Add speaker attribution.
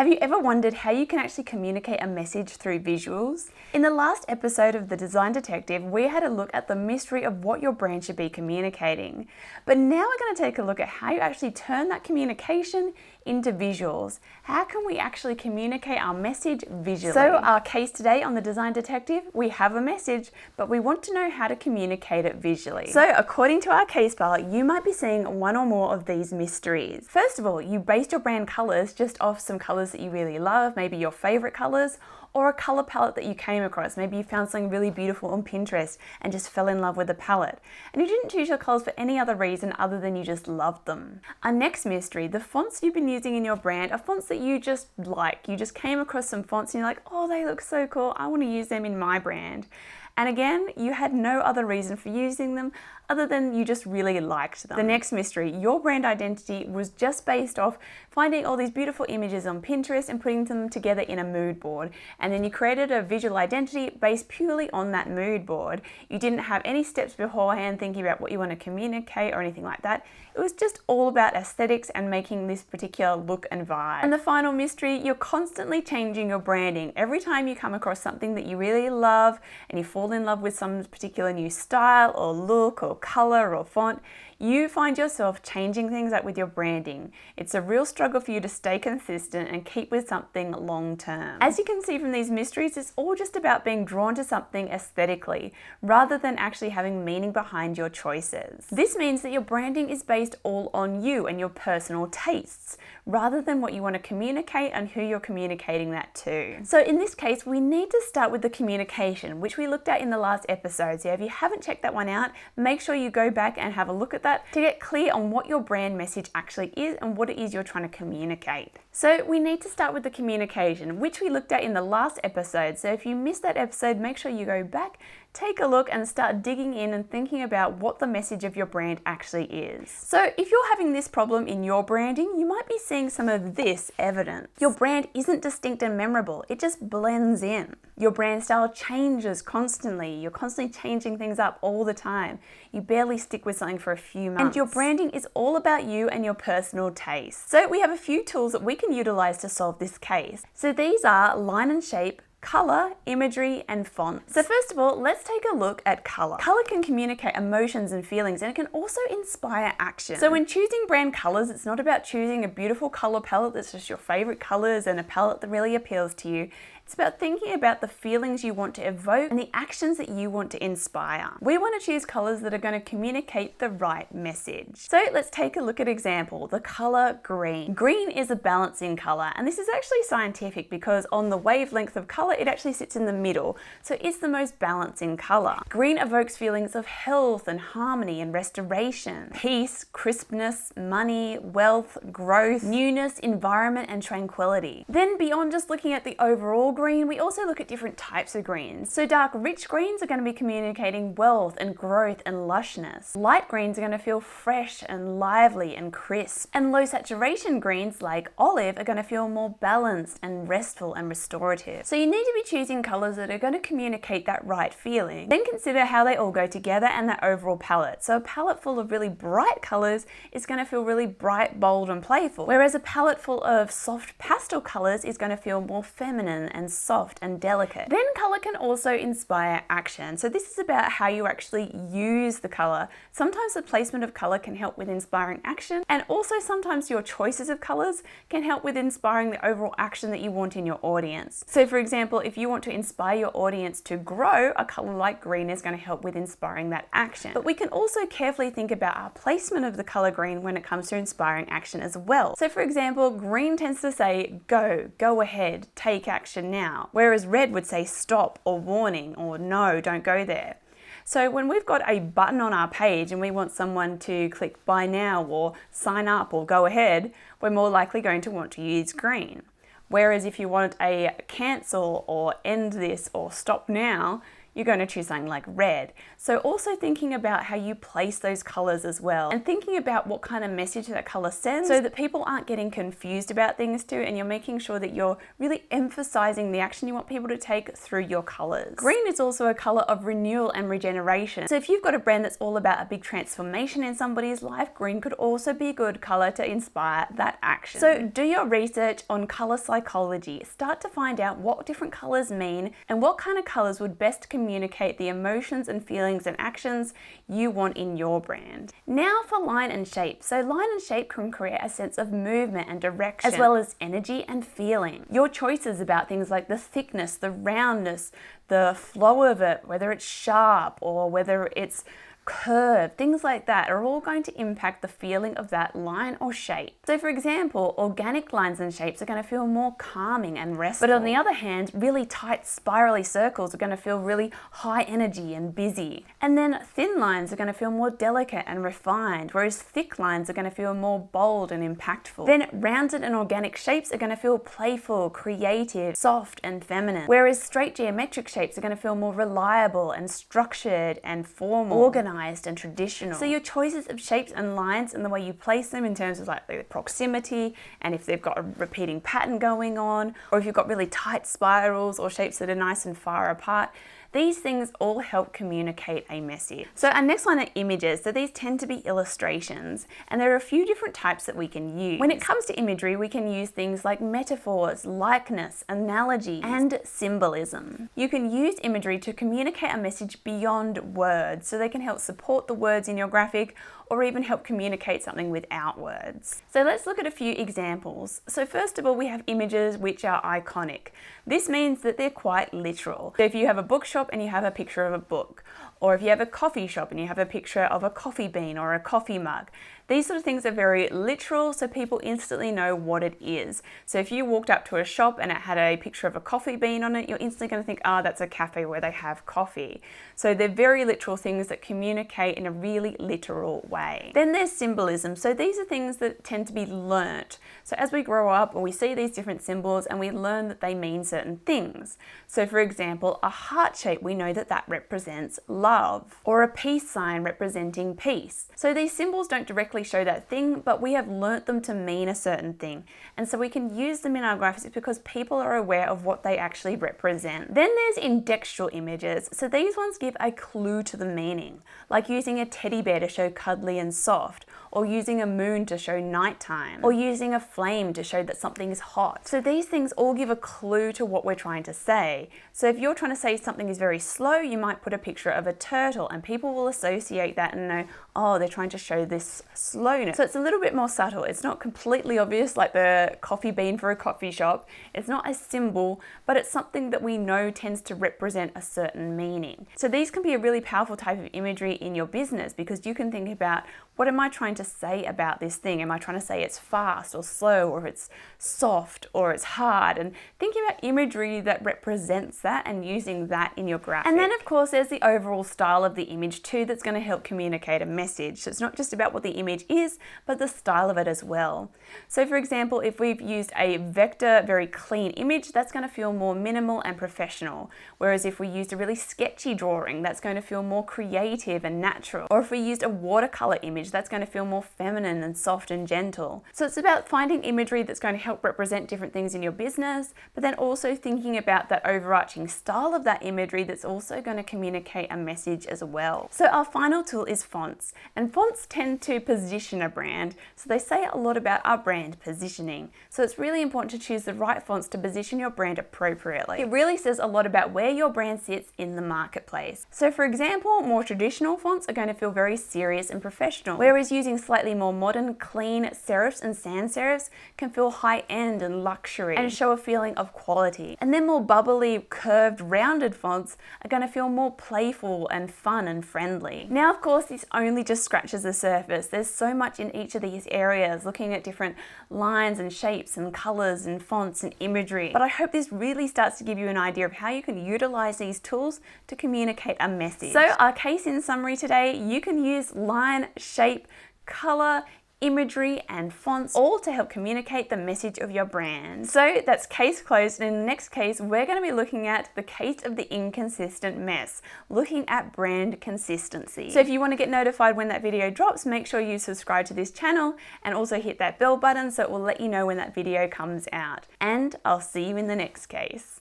Speaker 1: Have you ever wondered how you can actually communicate a message through visuals? In the last episode of The Design Detective, we had a look at the mystery of what your brand should be communicating. But now we're going to take a look at how you actually turn that communication into visuals. How can we actually communicate our message visually? So our case today on The Design Detective, we have a message, but we want to know how to communicate it visually. So according to our case file, you might be seeing one or more of these mysteries. First of all, you based your brand colors just off some colors that you really love, maybe your favorite colors, or a color palette that you came across. Maybe you found something really beautiful on Pinterest and just fell in love with the palette. And you didn't choose your colors for any other reason other than you just loved them. Our next mystery, the fonts you've been using in your brand are fonts that you just like. You just came across some fonts and you're like, oh, they look so cool, I want to use them in my brand. And again, you had no other reason for using them other than you just really liked them. The next mystery, your brand identity was just based off finding all these beautiful images on Pinterest and putting them together in a mood board. And then you created a visual identity based purely on that mood board. You didn't have any steps beforehand thinking about what you want to communicate or anything like that. It was just all about aesthetics and making this particular look and vibe. And the final mystery, you're constantly changing your branding. Every time you come across something that you really love and you fall in love with some particular new style or look or color or font, you find yourself changing things up with your branding. It's a real struggle for you to stay consistent and keep with something long term. As you can see from these mysteries, it's all just about being drawn to something aesthetically rather than actually having meaning behind your choices. This means that your branding is based all on you and your personal tastes rather than what you want to communicate and who you're communicating that to. So in this case, we need to start with the communication, which we looked at in the last episode. So if you haven't checked that one out, make sure you go back and have a look at that to get clear on what your brand message actually is and what it is you're trying to communicate. So we need to start with the communication, which we looked at in the last episode. So if you missed that episode, make sure you go back, take a look and start digging in and thinking about what the message of your brand actually is. So if you're having this problem in your branding, you might be seeing some of this evidence. Your brand isn't distinct and memorable, it just blends in. Your brand style changes constantly. You're constantly changing things up all the time. You barely stick with something for a few months. And your branding is all about you and your personal taste. So we have a few tools that we can utilize to solve this case. So these are line and shape, color, imagery, and fonts. So first of all, let's take a look at color. Color can communicate emotions and feelings, and it can also inspire action. So when choosing brand colors, it's not about choosing a beautiful color palette that's just your favorite colors and a palette that really appeals to you. It's about thinking about the feelings you want to evoke and the actions that you want to inspire. We want to choose colors that are going to communicate the right message. So let's take a look at example, the color green. Green is a balancing color, and this is actually scientific because on the wavelength of color, it actually sits in the middle. So it's the most balancing color. Green evokes feelings of health and harmony and restoration, peace, crispness, money, wealth, growth, newness, environment, and tranquility. Then beyond just looking at the overall green, we also look at different types of greens. So dark, rich greens are going to be communicating wealth and growth and lushness. Light greens are going to feel fresh and lively and crisp. And low saturation greens like olive are going to feel more balanced and restful and restorative. So you need to be choosing colors that are going to communicate that right feeling. Then consider how they all go together and that overall palette. So a palette full of really bright colors is going to feel really bright, bold, and playful. Whereas a palette full of soft pastel colors is going to feel more feminine and soft and delicate. Then color can also inspire action. So this is about how you actually use the color. Sometimes the placement of color can help with inspiring action, and also sometimes your choices of colors can help with inspiring the overall action that you want in your audience. So for example, if you want to inspire your audience to grow, a color like green is going to help with inspiring that action. But we can also carefully think about our placement of the color green when it comes to inspiring action as well. So for example, green tends to say go ahead, take action now, whereas red would say stop or warning or no, don't go there. So when we've got a button on our page and we want someone to click buy now or sign up or go ahead, we're more likely going to want to use green. Whereas if you want a cancel or end this or stop now, you're going to choose something like red. So also thinking about how you place those colors as well, and thinking about what kind of message that color sends so that people aren't getting confused about things too, and you're making sure that you're really emphasizing the action you want people to take through your colors. Green is also a color of renewal and regeneration. So if you've got a brand that's all about a big transformation in somebody's life, green could also be a good color to inspire that action. So do your research on color psychology. Start to find out what different colors mean and what kind of colors would best communicate the emotions and feelings and actions you want in your brand. Now for line and shape. So line and shape can create a sense of movement and direction, as well as energy and feeling. Your choices about things like the thickness, the roundness, the flow of it, whether it's sharp or whether it's curve, things like that are all going to impact the feeling of that line or shape. So for example, organic lines and shapes are going to feel more calming and restful. But on the other hand, really tight spirally circles are going to feel really high energy and busy. And then thin lines are going to feel more delicate and refined, whereas thick lines are going to feel more bold and impactful. Then rounded and organic shapes are going to feel playful, creative, soft and feminine, whereas straight geometric shapes are going to feel more reliable and structured and formal, organized and traditional. So your choices of shapes and lines and the way you place them in terms of like the proximity, and if they've got a repeating pattern going on, or if you've got really tight spirals or shapes that are nice and far apart, these things all help communicate a message. So our next one are images. So these tend to be illustrations, and there are a few different types that we can use. When it comes to imagery, we can use things like metaphors, likeness, analogies, and symbolism. You can use imagery to communicate a message beyond words, so they can help support the words in your graphic or even help communicate something without words. So let's look at a few examples. So first of all, we have images which are iconic. This means that they're quite literal. So if you have a bookshop and you have a picture of a book, or if you have a coffee shop and you have a picture of a coffee bean or a coffee mug, these sort of things are very literal, so people instantly know what it is. So if you walked up to a shop and it had a picture of a coffee bean on it, you're instantly going to think, oh, that's a cafe where they have coffee. So they're very literal things that communicate in a really literal way. Then there's symbolism. So these are things that tend to be learnt. So as we grow up, we see these different symbols and we learn that they mean certain things. So for example, a heart shape, we know that that represents love, or a peace sign representing peace. So these symbols don't directly show that thing, but we have learnt them to mean a certain thing. And so we can use them in our graphics because people are aware of what they actually represent. Then there's indexual images. So these ones give a clue to the meaning, like using a teddy bear to show cuddly and soft, or using a moon to show nighttime, or using a flame to show that something is hot. So these things all give a clue to what we're trying to say. So if you're trying to say something is very slow, you might put a picture of a turtle and people will associate that and know, oh, they're trying to show this slowness. So it's a little bit more subtle. It's not completely obvious like the coffee bean for a coffee shop. It's not a symbol, but it's something that we know tends to represent a certain meaning. So these can be a really powerful type of imagery in your business because you can think about, what am I trying to say about this thing? Am I trying to say it's fast or slow, or it's soft or it's hard? And thinking about imagery that represents that and using that in your graphic. And then of course there's the overall style of the image too that's going to help communicate a message. So it's not just about what the image is, but the style of it as well. So for example, if we've used a vector, very clean image, that's going to feel more minimal and professional. Whereas if we used a really sketchy drawing, that's going to feel more creative and natural. Or if we used a watercolor image, that's going to feel more feminine and soft and gentle. So it's about finding imagery that's going to help represent different things in your business, but then also thinking about that overarching style of that imagery that's also going to communicate a message as well. So our final tool is fonts, and fonts tend to position a brand. So they say a lot about our brand positioning. So it's really important to choose the right fonts to position your brand appropriately. It really says a lot about where your brand sits in the marketplace. So for example, more traditional fonts are going to feel very serious and professional, whereas using slightly more modern, clean serifs and sans serifs can feel high-end and luxury and show a feeling of quality. And then more bubbly, curved, rounded fonts are going to feel more playful and fun and friendly. Now, of course, this only just scratches the surface. There's so much in each of these areas, looking at different lines and shapes and colors and fonts and imagery. But I hope this really starts to give you an idea of how you can utilize these tools to communicate a message. So our case in summary today, you can use line, shape, color, imagery and fonts, all to help communicate the message of your brand. So that's case closed, and in the next case, we're going to be looking at the case of the inconsistent mess, looking at brand consistency. So if you want to get notified when that video drops, make sure you subscribe to this channel and also hit that bell button so it will let you know when that video comes out. And I'll see you in the next case.